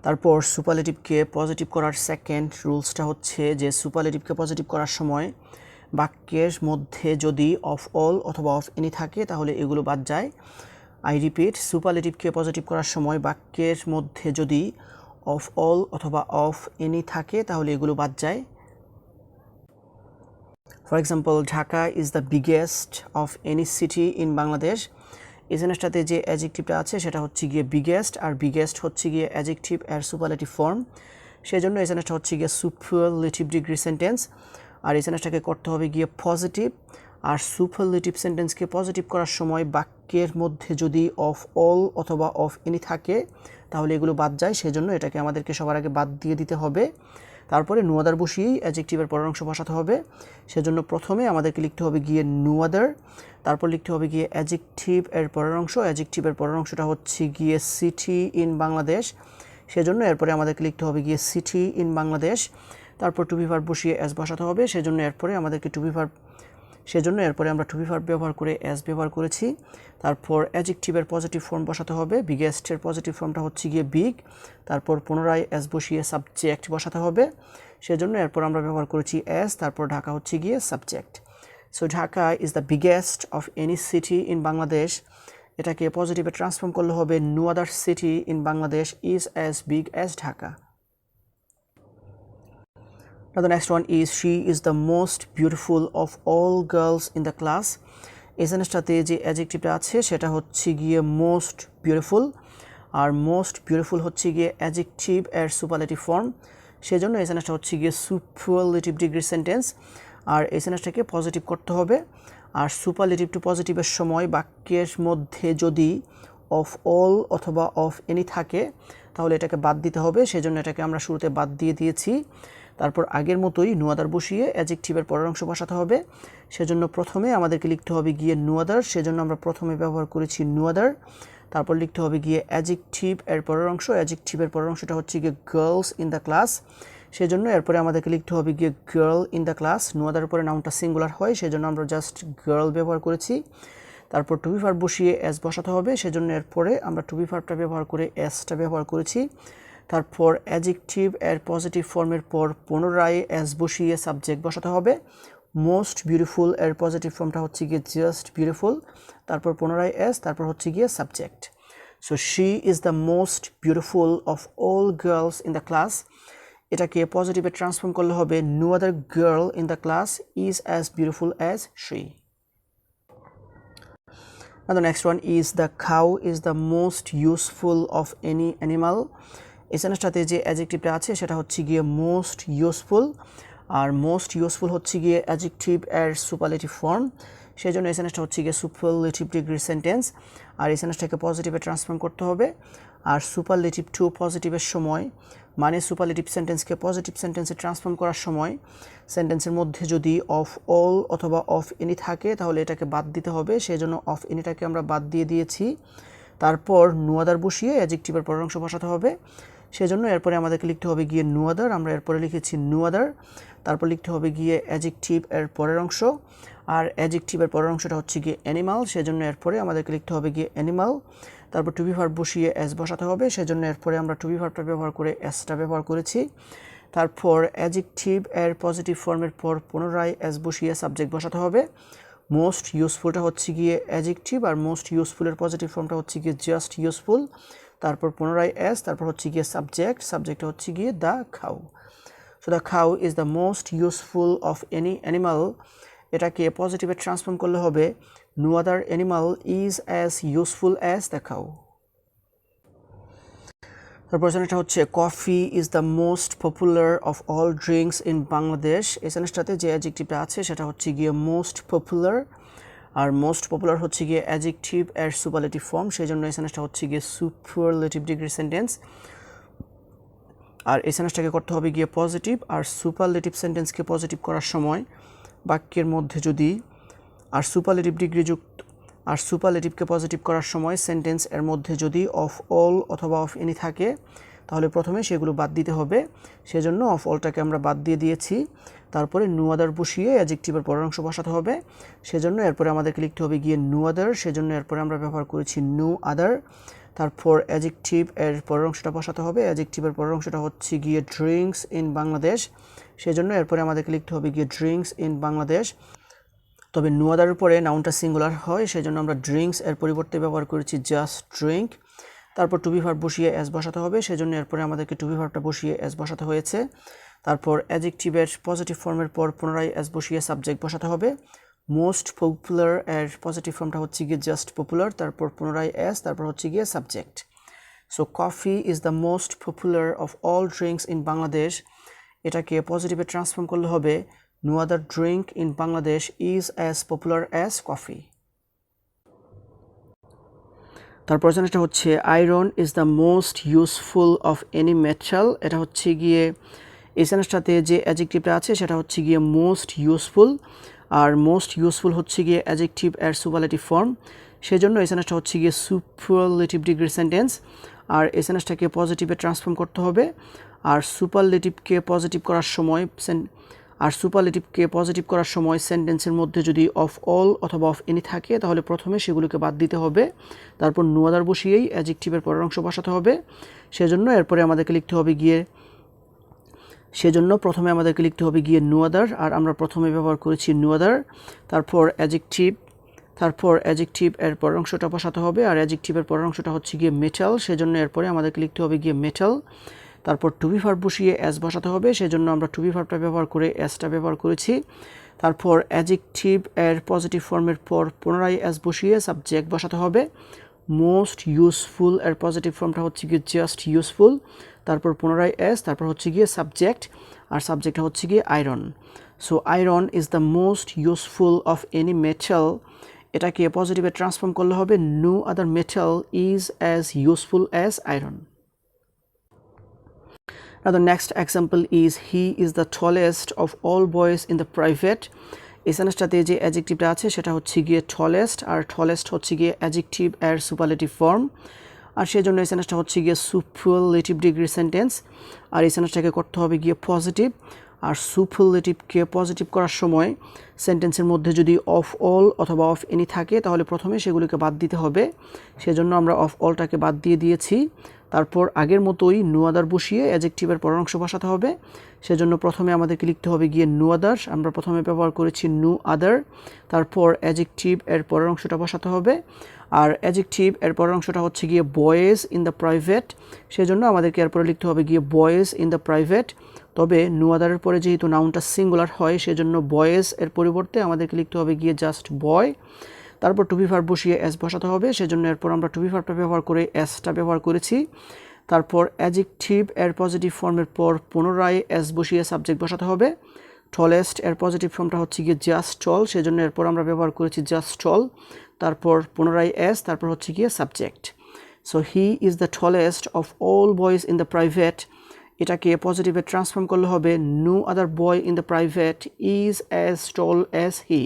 তারপর সুপারলেটিভকে পজিটিভ করার সেকেন্ড রুলসটা হচ্ছে যে সুপারলেটিভকে পজিটিভ করার সময় বাক্যের মধ্যে যদি অফ অল অথবা অফ এনি থাকে তাহলে এগুলো বাদ যায়। আই রিপিট, সুপারলেটিভকে পজিটিভ করার সময় বাক্যের মধ্যে যদি অফ অল অথবা অফ এনি থাকে তাহলে এগুলো বাদ যায়। For example, Dhaka is the biggest of any city in Bangladesh. এই জিনিসটাতে যে অ্যাডজেক্টিভটা আছে সেটা হচ্ছে গিয়ে বিগেস্ট, আর বিগেস্ট হচ্ছে গিয়ে অ্যাডজেক্টিভ এর সুপারলেটিভ ফর্ম, সেই জন্য এই জিনিসটা হচ্ছে গিয়ে সুপারলেটিভ ডিগ্রি সেন্টেন্স। আর এই জিনিসটাকে করতে হবে গিয়ে পজিটিভ, আর সুপারলেটিভ সেন্টেন্সকে পজিটিভ করার সময় বাক্যের মধ্যে যদি অফ অল অথবা অফ এনি থাকে তাহলে এগুলো বাদ যায়, সেজন্য এটাকে আমাদেরকে সবার আগে বাদ দিয়ে দিতে হবে। তারপরে নো আদার বসিয়েই অ্যাডজেক্টিভের পরের অংশ বসাতে হবে, সেজন্য প্রথমে আমাদেরকে লিখতে হবে গিয়ে নো আদার, তারপর লিখতে হবে গিয়ে অ্যাডজেক্টিভ এর পরের অংশ। অ্যাডজেক্টিভের পরের অংশটা হচ্ছে গিয়ে সিটি ইন বাংলাদেশ, সেজন্য এরপরে আমাদেরকে লিখতে হবে গিয়ে সিটি ইন বাংলাদেশ। তারপর টু বি ভার্ব বসিয়ে অ্যাজ বসাতে হবে, সেজন্য এরপরে আমাদেরকে এরপরে আমরা টু বি ভার্ব ব্যবহার করে অ্যাজ ব্যবহার করেছি। তারপর অ্যাডজেক্টিভের পজিটিভ ফর্ম বসাতে হবে, বিগেস্টের পজিটিভ ফর্মটা হচ্ছে গিয়ে বিগ। তারপর পুনরায় অ্যাজ বসিয়ে সাবজেক্ট বসাতে হবে, সেজন্য এরপর আমরা ব্যবহার করেছি অ্যাজ। তারপর ঢাকা হচ্ছে গিয়ে subject. So Dhaka is the biggest of any city in Bangladesh, এটাকে পজিটিভে ট্রান্সফর্ম করলে হবে no other city in Bangladesh is as big as Dhaka. Now the next one is she is the most beautiful of all girls in the class. এই জিনিসটাতে যে অ্যাডজেক্টিভটা আছে সেটা হচ্ছে গিয়ে মোস্ট বিউটিফুল, আর মোস্ট বিউটিফুল হচ্ছে গিয়ে অ্যাডজেক্টিভ এর সুপারলেটিভ ফর্ম, সেজন্য এই জিনিসটা হচ্ছে গিয়ে সুপারলেটিভ ডিগ্রি সেন্টেন্স। আর এই জিনিসটাকে পজিটিভ করতে হবে, আর সুপারলেটিভ টু পজিটিভের সময় বাক্যের মধ্যে যদি অফ অল অথবা অফ এনি থাকে তাহলে এটাকে বাদ দিতে হবে, সেজন্য এটাকে আমরা শুরুতে বাদ দিয়ে দিয়েছি। তারপর আগের মতোই নো আদার বসিয়ে অ্যাডজেক্টিভের পরের অংশ বসাতে হবে, সেজন্য প্রথমে আমাদেরকে লিখতে হবে গিয়ে নো আদার, সেজন্য আমরা প্রথমে ব্যবহার করেছি নো আদার। তারপর লিখতে হবে গিয়ে অ্যাডজেক্টিভ এর পরের অংশ, অ্যাডজেক্টিভের পরের অংশটা হচ্ছে গিয়ে গার্লস ইন দ্য ক্লাস, সেজন্য এরপরে আমাদেরকে লিখতে হবে গিয়ে girl in the class. No other উপরে নাউনটা সিঙ্গুলার হয়, সেজন্য আমরা জাস্ট গার্ল ব্যবহার করেছি। তারপর টু বি ভার্ব বসিয়ে অ্যাজ বসাতে হবে, সেজন্য এরপরে আমরা টু বি ভার্বটা ব্যবহার করে অ্যাজটা ব্যবহার করেছি। তারপর অ্যাডজেক্টিভ এর পজিটিভ ফর্মের পর পুনরায় অ্যাজ বসিয়ে সাবজেক্ট বসাতে হবে। মোস্ট বিউটিফুল এর পজিটিভ ফর্মটা হচ্ছে গিয়ে জাস্ট বিউটিফুল, তারপর পুনরায় অ্যাজ, তারপর হচ্ছে গিয়ে subject. So she is the most beautiful of all girls in the class, এটাকে পজিটিভে ট্রান্সফর্ম করলে হবে no other girl in the class is as beautiful as she. Now the next one is the cow is the most useful of any animal. এই জিনিসটাতে যে অ্যাডজেক্টিভটা আছে সেটা হচ্ছে গিয়ে মোস্ট ইউজফুল, আর মোস্ট ইউজফুল হচ্ছে গিয়ে অ্যাডজেক্টিভ এর সুপারলেটিভ ফর্ম, সেই জন্য এই জিনিসটা হচ্ছে গিয়ে সুপারলেটিভ ডিগ্রি সেন্টেন্স। আর এই জিনিসটাকে পজিটিভে ট্রান্সফর্ম করতে হবে, আর সুপারলেটিভ টু পজিটিভের সময় মানে সুপারলেটিভ সেন্টেন্সকে পজিটিভ সেন্টেন্সে ট্রান্সফর্ম করার সময় সেন্টেন্সের মধ্যে যদি অফ অল অথবা অফ এনি থাকে তাহলে এটাকে বাদ দিতে হবে, সেই জন্য অফ এনিটাকে আমরা বাদ দিয়ে দিয়েছি। তারপর নো আদার বসিয়ে অ্যাডজেক্টিভের পরের অংশ বসাতে হবে, সেজন্য এরপরে আমাদেরকে লিখতে হবে গিয়ে নো আদার, আমরা এরপরে লিখেছি নো আদার। তারপর লিখতে হবে গিয়ে অ্যাডজেক্টিভ এর পরের অংশ, আর অ্যাডজেক্টিভের পরের অংশটা হচ্ছে গিয়ে অ্যানিমাল, সেজন্য এরপরে আমাদেরকে লিখতে হবে গিয়ে অ্যানিমাল। তারপর টু বি ভার্ব বসিয়ে অ্যাজ বসাতে হবে, সেজন্য এরপরে আমরা টু বি ভার্বটা ব্যবহার করে অ্যাজটা ব্যবহার করেছি। তারপর অ্যাডজেক্টিভ এর পজিটিভ ফর্মের পর পুনরায় অ্যাজ বসিয়ে সাবজেক্ট বসাতে হবে। মোস্ট ইউজফুলটা হচ্ছে গিয়ে অ্যাডজেক্টিভ, আর মোস্ট ইউজফুলের পজিটিভ ফর্মটা হচ্ছে গিয়ে জাস্ট ইউজফুল। তারপর পুনরায় অ্যাজ, তারপর হচ্ছে গিয়ে সাবজেক্ট, সাবজেক্টটা হচ্ছে গিয়ে the cow. So the cow is the most useful of any animal, এটাকে পজিটিভে ট্রান্সফর্ম করলে হবে no other animal is as useful as the cow. তারপর এটা হচ্ছে coffee is the most popular of all drinks in Bangladesh. এই জিনিসটাতে যে অ্যাডজেক্টিভটা আছে সেটা হচ্ছে গিয়ে মোস্ট পপুলার, আর মোস্ট পপুলার হচ্ছে গিয়ে অ্যাডজেক্টিভ এর সুপারলেটিভ ফর্ম, সেই জন্য এই সেন্টেন্সটা হচ্ছে গিয়ে সুপারলেটিভ ডিগ্রি সেন্টেন্স। আর এই সেন্টেন্সটাকে করতে হবে গিয়ে পজিটিভ, আর সুপারলেটিভ সেন্টেন্সকে পজিটিভ করার সময় বাক্যের মধ্যে যদি আর সুপারলেটিভকে পজিটিভ করার সময় সেন্টেন্স এর মধ্যে যদি অফ অল অথবা অফ এনি থাকে তাহলে প্রথমে সেগুলো বাদ দিতে হবে, সেজন্য অফ অলটাকে আমরা বাদ দিয়ে দিয়েছি। তারপরে নো আদার বসিয়ে অ্যাডজেক্টিভের পরের অংশ বসাতে হবে, সেজন্য এরপরে আমাদেরকে লিখতে হবে গিয়ে নো আদার, সেজন্য এরপরে আমরা ব্যবহার করেছি নো আদার। তারপর অ্যাডজেক্টিভ এর পরের অংশটা বসাতে হবে। অ্যাডজেক্টিভের পরের অংশটা হচ্ছে গিয়ে ড্রিঙ্কস ইন বাংলাদেশ, সেজন্য এরপরে আমাদেরকে লিখতে হবে গিয়ে ড্রিঙ্কস ইন বাংলাদেশ। তবে নো আদারের পরে নাউনটা সিঙ্গুলার হয়, সেজন্য আমরা ড্রিঙ্কস এর পরিবর্তে ব্যবহার করেছি জাস্ট ড্রিঙ্ক। তারপর টু বি ভার্ব বসিয়ে এস বসাতে হবে, সেজন্য এরপরে আমাদেরকে টু বি ভার্বটা বসিয়ে এস বসাতে হয়েছে। তারপর অ্যাডজেক্টিভের পজিটিভ ফর্মের পর পুনরায় এস বসিয়ে সাবজেক্ট বসাতে হবে। মোস্ট পপুলার এর পজিটিভ ফর্মটা হচ্ছে গিয়ে জাস্ট পপুলার, তারপর পুনরায় এস, তারপর হচ্ছে গিয়ে subject. So coffee is the most popular of all drinks in Bangladesh, এটাকে পজিটিভে ট্রান্সফর্ম করলে হবে no other drink in Bangladesh is as popular as coffee. তারপর সেন্টেন্সটা হচ্ছে iron is the most useful of any metal, এটা হচ্ছে গিয়ে এই সেন্টেন্সটাতে যে অ্যাডজেক্টিভটা আছে সেটা হচ্ছে গিয়ে মোস্ট ইউজফুল, আর মোস্ট ইউজফুল হচ্ছে গিয়ে অ্যাডজেক্টিভ এর সুপারলেটিভ ফর্ম, সেজন্য এই সেন্টেন্সটা হচ্ছে গিয়ে সুপারলেটিভ ডিগ্রি সেন্টেন্স। আর এই সেন্টেন্সটাকে পজিটিভে ট্রান্সফর্ম করতে হবে, আর সুপারলেটিভকে পজিটিভ করার সময় সেন্টেন্সের মধ্যে যদি অফ অল অথবা অফ এনি থাকে তাহলে প্রথমে সেগুলোকে বাদ দিতে হবে, তারপর নো আদার বসিয়েই অ্যাডজেক্টিভের পরের অংশ বসাতে হবে। সেজন্য প্রথমে আমাদেরকে লিখতে হবে গিয়ে নো আদার, আর আমরা প্রথমে ব্যবহার করেছি নো আদার। তারপর অ্যাডজেক্টিভ এর পরের অংশটা বসাতে হবে, আর অ্যাডজেক্টিভের পরের অংশটা হচ্ছে গিয়ে মেটাল, সেজন্য এরপরে আমাদেরকে লিখতে হবে গিয়ে মেটাল। তারপর টু বি ভার্ব বসিয়ে এস বসাতে হবে, সেজন্য আমরা টু বি ভার্বটা ব্যবহার করে এসটা ব্যবহার করেছি। তারপর অ্যাডজেক্টিভ এর পজিটিভ ফর্মের পর পুনরায় এস বসিয়ে সাবজেক্ট বসাতে হবে। মোস্ট ইউজফুল এর পজিটিভ ফর্মটা হচ্ছে গিয়ে জাস্ট ইউজফুল, তারপর পুনরায় এস, তারপর হচ্ছে গিয়ে সাবজেক্ট, আর সাবজেক্টটা হচ্ছে গিয়ে iron. So iron is the most useful of any metal, এটাকে পজিটিভে ট্রান্সফর্ম করলে হবে no other metal is as useful as iron. Now the next example is he is the tallest of all boys in the private, এই সেন্টেন্সটাতে যে অ্যাডজেক্টিভটা আছে সেটা হচ্ছে গিয়ে টলেস্ট, আর টলেস্ট হচ্ছে গিয়ে অ্যাডজেক্টিভ এর সুপারলেটিভ ফর্ম, আর সেই জন্য এই সেন্টেন্সটা হচ্ছে গিয়ে সুপারলেটিভ ডিগ্রি সেন্টেন্স। আর এই সেন্টেন্সটাকে করতে হবে গিয়ে পজিটিভ, আর সুপারলেটিভকে পজিটিভ করার সময় সেন্টেন্সের মধ্যে যদি অফ অল অথবা অফ এনি থাকে তাহলে প্রথমে সেগুলোকে বাদ দিতে হবে, সেজন্য আমরা অফ অলটাকে বাদ দিয়ে দিয়েছি। তারপর আগের মতোই নো আদার বসিয়ে অ্যাডজেক্টিভের পরের অংশ বসাতে হবে, সেজন্য প্রথমে আমাদেরকে লিখতে হবে গিয়ে নো আদার, আমরা প্রথমে ব্যবহার করেছি নো আদার। তারপর অ্যাডজেক্টিভ এর পরের অংশটা বসাতে হবে, আর অ্যাডজেক্টিভ এর পরের অংশটা হচ্ছে গিয়ে বয়েজ ইন দ্য প্রাইভেট, সেজন্য আমাদেরকে এরপরে লিখতে হবে গিয়ে বয়েজ ইন দ্য প্রাইভেট। তবে নো আদারের পরে যেহেতু নাউনটা সিঙ্গুলার হয় সেজন্য বয়েজ এর পরিবর্তে আমাদেরকে লিখতে হবে গিয়ে জাস্ট বয়। তারপর টু বি ভার্ব বসিয়ে এস বসাতে হবে, সেজন্য এরপর আমরা টু বি ভার্বটা ব্যবহার করে এসটা ব্যবহার করেছি। তারপর অ্যাডজেক্টিভ এর পজিটিভ ফর্মের পর পুনরায় এস বসিয়ে সাবজেক্ট বসাতে হবে। টলেস্ট এর পজিটিভ ফর্মটা হচ্ছে গিয়ে জাস্ট টল, সেজন্য এরপর আমরা ব্যবহার করেছি জাস্ট টল, তারপর পুনরায় এস, তারপর হচ্ছে গিয়ে subject. So he is the tallest of all boys in the private, এটাকে পজিটিভে ট্রান্সফর্ম করলে হবে no other boy in the private is as tall as he.